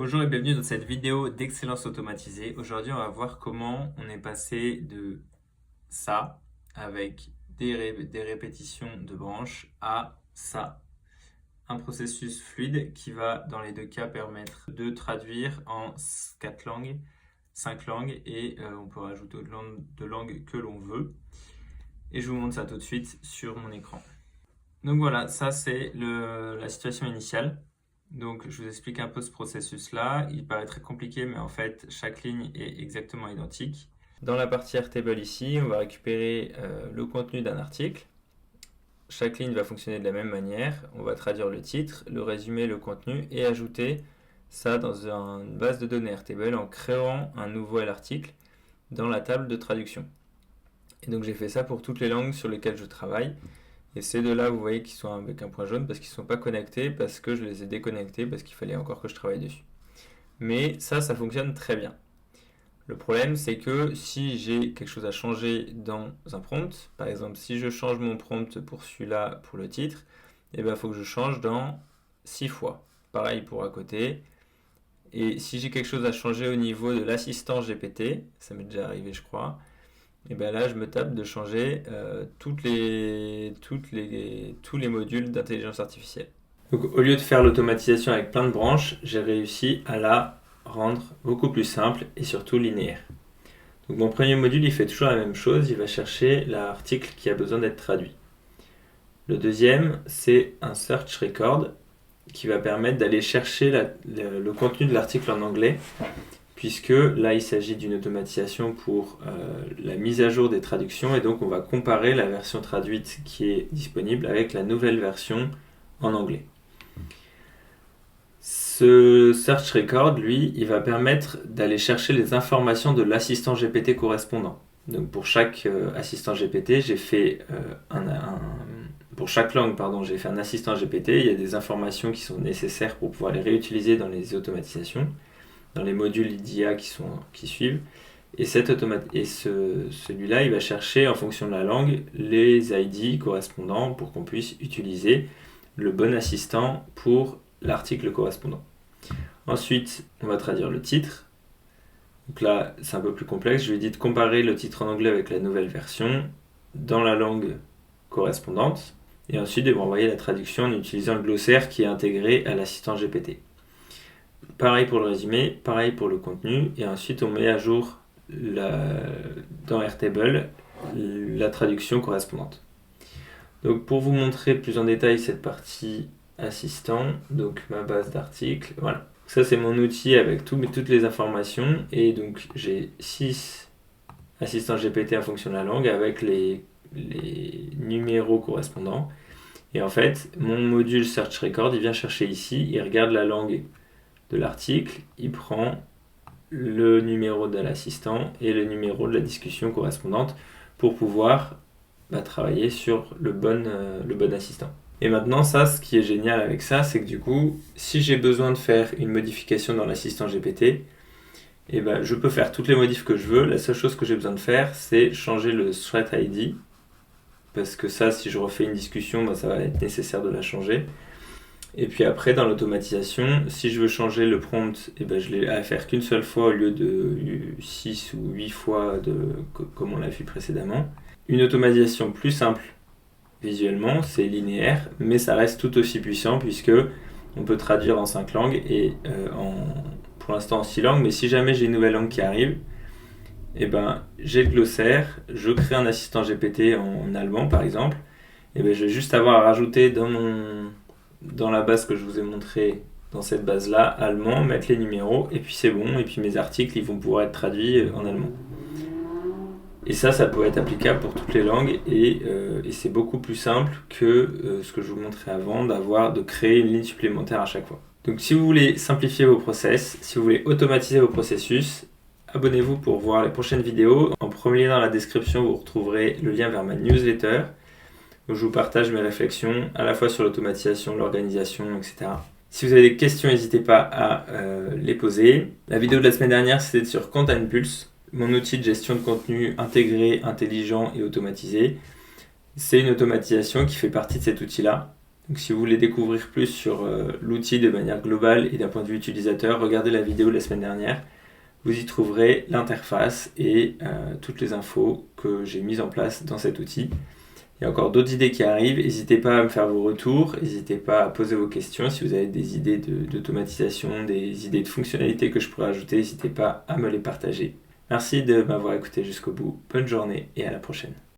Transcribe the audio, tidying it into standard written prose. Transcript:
Bonjour et bienvenue dans cette vidéo d'excellence automatisée. Aujourd'hui, on va voir comment on est passé de ça, avec des répétitions de branches, à ça. Un processus fluide qui va, dans les deux cas, permettre de traduire en 4 langues, 5 langues, et on peut rajouter autant de langues que l'on veut. Et je vous montre ça tout de suite sur mon écran. Donc voilà, ça c'est la situation initiale. Donc je vous explique un peu ce processus-là. Il paraît très compliqué, mais en fait, chaque ligne est exactement identique. Dans la partie Airtable ici, on va récupérer le contenu d'un article. Chaque ligne va fonctionner de la même manière. On va traduire le titre, le résumé, le contenu et ajouter ça dans une base de données Airtable en créant un nouvel article dans la table de traduction. Et donc j'ai fait ça pour toutes les langues sur lesquelles je travaille. Et ces deux-là, vous voyez qu'ils sont avec un point jaune parce qu'ils ne sont pas connectés, parce que je les ai déconnectés, parce qu'il fallait encore que je travaille dessus. Mais ça fonctionne très bien. Le problème, c'est que si j'ai quelque chose à changer dans un prompt, par exemple, si je change mon prompt pour celui-là, pour le titre, il faut que je change dans 6 fois. Pareil pour à côté. Et si j'ai quelque chose à changer au niveau de l'assistant GPT, ça m'est déjà arrivé, je crois, et bien là, je me tape de changer tous les modules d'intelligence artificielle. Donc, au lieu de faire l'automatisation avec plein de branches, j'ai réussi à la rendre beaucoup plus simple et surtout linéaire. Donc, mon premier module, il fait toujours la même chose. Il va chercher l'article qui a besoin d'être traduit. Le deuxième, c'est un search record qui va permettre d'aller chercher le contenu de l'article en anglais, puisque là il s'agit d'une automatisation pour la mise à jour des traductions, et donc on va comparer la version traduite qui est disponible avec la nouvelle version en anglais. Ce Search Record, lui, il va permettre d'aller chercher les informations de l'assistant GPT correspondant. Donc pour chaque assistant GPT, j'ai fait pour chaque langue, j'ai fait un assistant GPT. Il y a des informations qui sont nécessaires pour pouvoir les réutiliser dans les automatisations, dans les modules d'IA qui suivent. Et celui-là, il va chercher en fonction de la langue les ID correspondants pour qu'on puisse utiliser le bon assistant pour l'article correspondant. Ensuite, on va traduire le titre. Donc là, c'est un peu plus complexe. Je lui ai dit de comparer le titre en anglais avec la nouvelle version dans la langue correspondante. Et ensuite, il va envoyer la traduction en utilisant le glossaire qui est intégré à l'assistant GPT. Pareil pour le résumé, pareil pour le contenu, et ensuite on met à jour dans Airtable la traduction correspondante. Donc pour vous montrer plus en détail cette partie assistant, donc ma base d'articles, voilà. Ça c'est mon outil avec toutes les informations, et donc j'ai 6 assistants GPT en fonction de la langue avec les numéros correspondants. Et en fait, mon module Search Record, il vient chercher ici, il regarde la langue de l'article, il prend le numéro de l'assistant et le numéro de la discussion correspondante pour pouvoir travailler sur le bon assistant. Et maintenant, ce qui est génial avec ça, c'est que du coup, si j'ai besoin de faire une modification dans l'assistant GPT, je peux faire toutes les modifs que je veux. La seule chose que j'ai besoin de faire, c'est changer le thread ID, parce que ça, si je refais une discussion, ça va être nécessaire de la changer. Et puis après, dans l'automatisation, si je veux changer le prompt, je l'ai à faire qu'une seule fois au lieu de 6 ou 8 fois comme on l'a vu précédemment. Une automatisation plus simple visuellement, c'est linéaire, mais ça reste tout aussi puissant puisque on peut traduire en 5 langues et pour l'instant en 6 langues, mais si jamais j'ai une nouvelle langue qui arrive, j'ai le glossaire, je crée un assistant GPT en allemand par exemple, je vais juste avoir à rajouter dans la base que je vous ai montré, dans cette base-là, allemand, mettre les numéros, et puis c'est bon, et puis mes articles, ils vont pouvoir être traduits en allemand. Et ça peut être applicable pour toutes les langues, et c'est beaucoup plus simple que ce que je vous montrais avant, de créer une ligne supplémentaire à chaque fois. Donc si vous voulez simplifier vos process, si vous voulez automatiser vos processus, abonnez-vous pour voir les prochaines vidéos. En premier lien dans la description, vous retrouverez le lien vers ma newsletter, où je vous partage mes réflexions à la fois sur l'automatisation, l'organisation, etc. Si vous avez des questions, n'hésitez pas à les poser. La vidéo de la semaine dernière, c'était sur Content Pulse, mon outil de gestion de contenu intégré, intelligent et automatisé. C'est une automatisation qui fait partie de cet outil-là. Donc si vous voulez découvrir plus sur l'outil de manière globale et d'un point de vue utilisateur, regardez la vidéo de la semaine dernière. Vous y trouverez l'interface et toutes les infos que j'ai mises en place dans cet outil. Il y a encore d'autres idées qui arrivent. N'hésitez pas à me faire vos retours. N'hésitez pas à poser vos questions. Si vous avez des idées d'automatisation, des idées de fonctionnalités que je pourrais ajouter, n'hésitez pas à me les partager. Merci de m'avoir écouté jusqu'au bout. Bonne journée et à la prochaine.